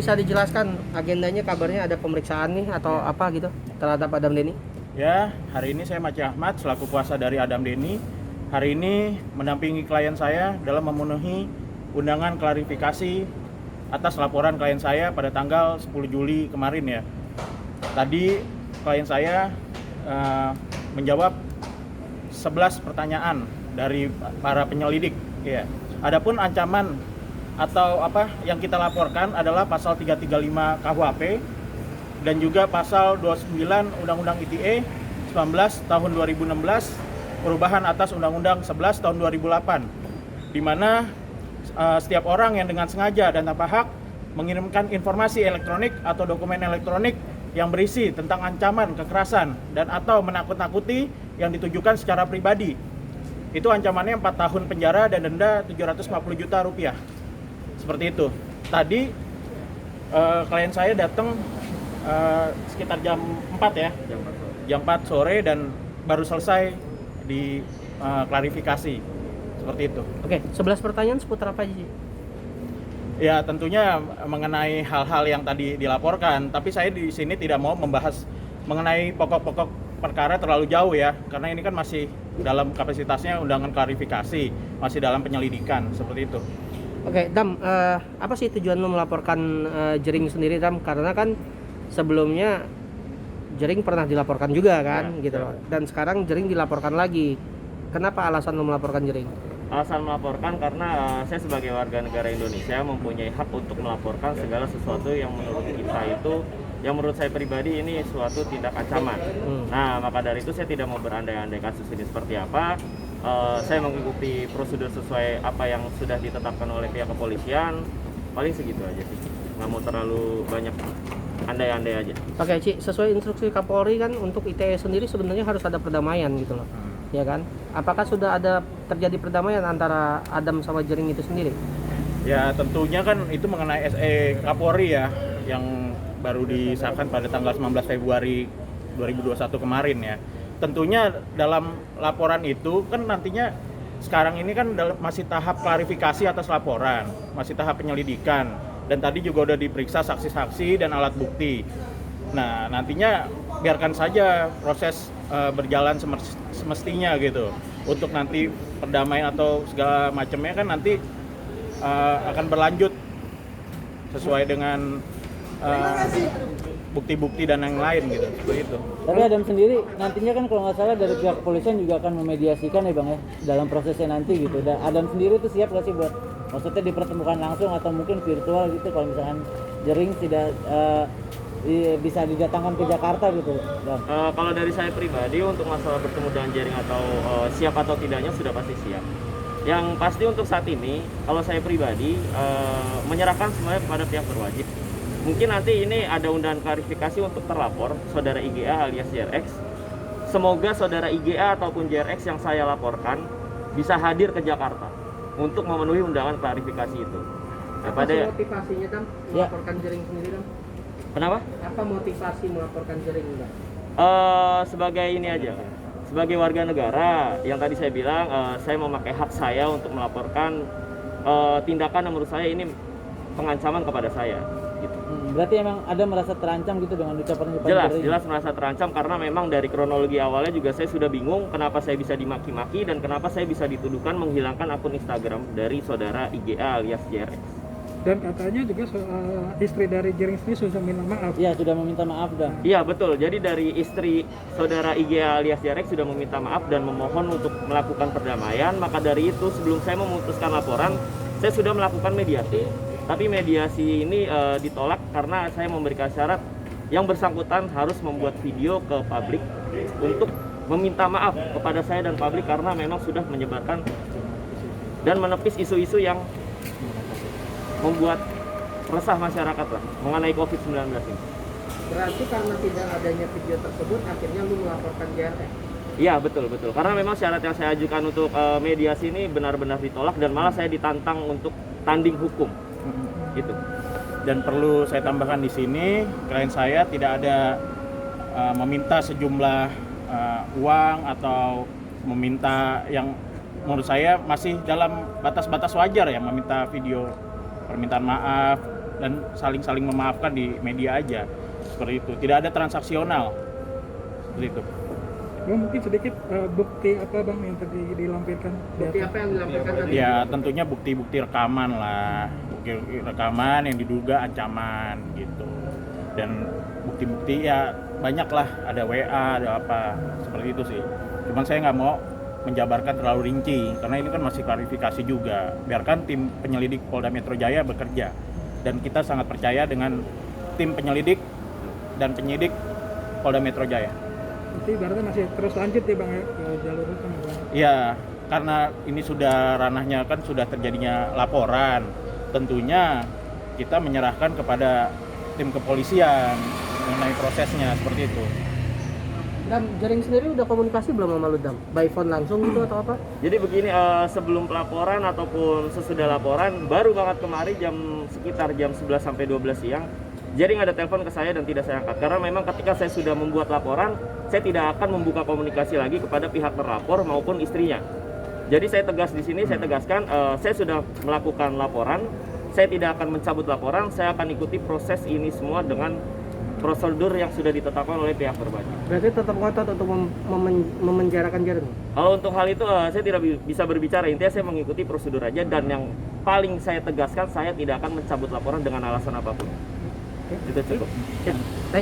bisa dijelaskan agendanya, kabarnya ada pemeriksaan nih atau apa gitu terhadap Adam Denny? Ya, hari ini saya Maci Ahmad selaku kuasa dari Adam Denny. Hari ini mendampingi klien saya dalam memenuhi undangan klarifikasi atas laporan klien saya pada tanggal 10 Juli kemarin ya. Tadi klien saya menjawab 11 pertanyaan dari para penyelidik ya. Adapun ancaman atau apa yang kita laporkan adalah pasal 335 KUHP dan juga pasal 29 Undang-Undang ITE 19 tahun 2016 perubahan atas Undang-Undang 11 tahun 2008 di mana setiap orang yang dengan sengaja dan tanpa hak mengirimkan informasi elektronik atau dokumen elektronik yang berisi tentang ancaman kekerasan dan atau menakut-nakuti yang ditujukan secara pribadi. Itu ancamannya 4 tahun penjara dan denda 750 juta rupiah. Seperti itu. Tadi klien saya datang sekitar jam 4 ya. Jam 4 sore dan baru selesai di klarifikasi. Seperti itu. Oke, 11 pertanyaan seputar apa aja? Ya, tentunya mengenai hal-hal yang tadi dilaporkan, tapi saya di sini tidak mau membahas mengenai pokok-pokok perkara terlalu jauh ya, karena ini kan masih dalam kapasitasnya undangan klarifikasi, masih dalam penyelidikan, seperti itu. Oke, Dam, apa sih tujuan lo melaporkan Jering sendiri, Dam? Karena kan sebelumnya Jering pernah dilaporkan juga kan, gitu loh. Dan sekarang Jering dilaporkan lagi. Kenapa alasan lo melaporkan Jering? Alasan melaporkan karena saya sebagai warga negara Indonesia mempunyai hak untuk melaporkan segala sesuatu yang menurut kita itu, yang menurut saya pribadi ini suatu tindak ancaman. Nah, maka dari itu saya tidak mau berandai-andai kasus ini seperti apa. Saya mengikuti prosedur sesuai apa yang sudah ditetapkan oleh pihak kepolisian. Paling segitu aja sih, nggak mau terlalu banyak andai-andai aja. Oke, Ci, sesuai instruksi Kapolri kan untuk ITE sendiri sebenarnya harus ada perdamaian gitu loh. Ya kan? Apakah sudah ada terjadi perdamaian antara Adam sama Jering itu sendiri? Ya, tentunya kan itu mengenai SE Kapolri ya, yang baru disahkan pada tanggal 19 Februari 2021 kemarin ya. Tentunya dalam laporan itu kan nantinya sekarang ini kan masih tahap klarifikasi atas laporan, masih tahap penyelidikan, dan tadi juga udah diperiksa saksi-saksi dan alat bukti. Nah, nantinya biarkan saja proses berjalan semestinya gitu. Untuk nanti perdamaian atau segala macamnya kan nanti akan berlanjut sesuai dengan bukti-bukti dan yang lain gitu, seperti itu. Tapi Adam sendiri nantinya kan kalau nggak salah dari pihak kepolisian juga akan memediasikan ya Bang ya dalam prosesnya nanti gitu. Dan Adam sendiri itu siap nggak sih buat maksudnya dipertemukan langsung atau mungkin virtual gitu kalau misalkan Jering tidak bisa didatangkan ke Jakarta gitu Bang? Kalau dari saya pribadi untuk masalah bertemu dengan Jering atau siap atau tidaknya sudah pasti siap. Yang pasti untuk saat ini kalau saya pribadi menyerahkan semuanya kepada pihak berwajib. Mungkin nanti ini ada undangan klarifikasi untuk terlapor saudara IGA alias JRX. Semoga saudara IGA ataupun JRX yang saya laporkan bisa hadir ke Jakarta untuk memenuhi undangan klarifikasi itu. Apa sih motivasinya, Dam, melaporkan Jering sendiri, Dam? Kenapa? Apa motivasi melaporkan Jering, Dam? Sebagai ini aja, sebagai warga negara yang tadi saya bilang, saya memakai hak saya untuk melaporkan tindakan yang menurut saya ini pengancaman kepada saya. Gitu. Berarti emang ada merasa terancam gitu dengan ucapan-ucapan Jering? Jelas merasa terancam karena memang dari kronologi awalnya juga saya sudah bingung kenapa saya bisa dimaki-maki dan kenapa saya bisa dituduhkan menghilangkan akun Instagram dari saudara IGA alias JRX. Dan katanya juga istri dari Jering sendiri sudah minta maaf. Iya, sudah meminta maaf dah. Iya, betul. Jadi dari istri saudara IGA alias JRX sudah meminta maaf dan memohon untuk melakukan perdamaian. Maka dari itu sebelum saya memutuskan laporan, saya sudah melakukan mediasi. Tapi mediasi ini ditolak karena saya memberikan syarat yang bersangkutan harus membuat video ke publik untuk meminta maaf kepada saya dan publik karena memang sudah menyebarkan dan menepis isu-isu yang membuat resah masyarakat lah mengenai COVID-19 ini. Berarti karena tidak adanya video tersebut akhirnya lu melaporkan JRX? Iya, betul. Karena memang syarat yang saya ajukan untuk mediasi ini benar-benar ditolak dan malah saya ditantang untuk tanding hukum. Gitu. Dan perlu saya tambahkan di sini, klien saya tidak ada meminta sejumlah uang atau meminta yang menurut saya masih dalam batas-batas wajar ya, meminta video permintaan maaf dan saling memaafkan di media aja, seperti itu. Tidak ada transaksional seperti itu. Bang, mungkin sedikit bukti apa bang yang tadi dilampirkan? Bukti apa yang dilampirkan tadi? Ya tentunya bukti-bukti rekaman lah, bukti rekaman yang diduga ancaman gitu. Dan bukti-bukti ya banyak lah, ada WA, ada apa, seperti itu sih. Cuman saya nggak mau menjabarkan terlalu rinci karena ini kan masih klarifikasi juga. Biarkan tim penyelidik Polda Metro Jaya bekerja, dan kita sangat percaya dengan tim penyelidik dan penyidik Polda Metro Jaya. Berarti berarti masih terus lanjut ya bang ya ke jalur hukum ya bang? Ya, karena ini sudah ranahnya kan sudah terjadinya laporan, tentunya kita menyerahkan kepada tim kepolisian mengenai prosesnya seperti itu. Dam, Jering sendiri udah komunikasi belum sama lu, Dam? By phone langsung gitu atau apa? Jadi begini, sebelum pelaporan ataupun sesudah laporan, baru banget kemarin sekitar jam 11 sampai 12 siang, Jering ada telepon ke saya dan tidak saya angkat. Karena memang ketika saya sudah membuat laporan, saya tidak akan membuka komunikasi lagi kepada pihak terlapor maupun istrinya. Jadi saya tegas di sini, saya tegaskan, saya sudah melakukan laporan, saya tidak akan mencabut laporan, saya akan ikuti proses ini semua dengan prosedur yang sudah ditetapkan oleh pihak berwajib. Berarti tetap ngotot untuk memenjarakan Jering? Kalau untuk hal itu saya tidak bisa berbicara, intinya saya mengikuti prosedur aja, dan yang paling saya tegaskan, saya tidak akan mencabut laporan dengan alasan apapun. Itu cukup. Ya, thank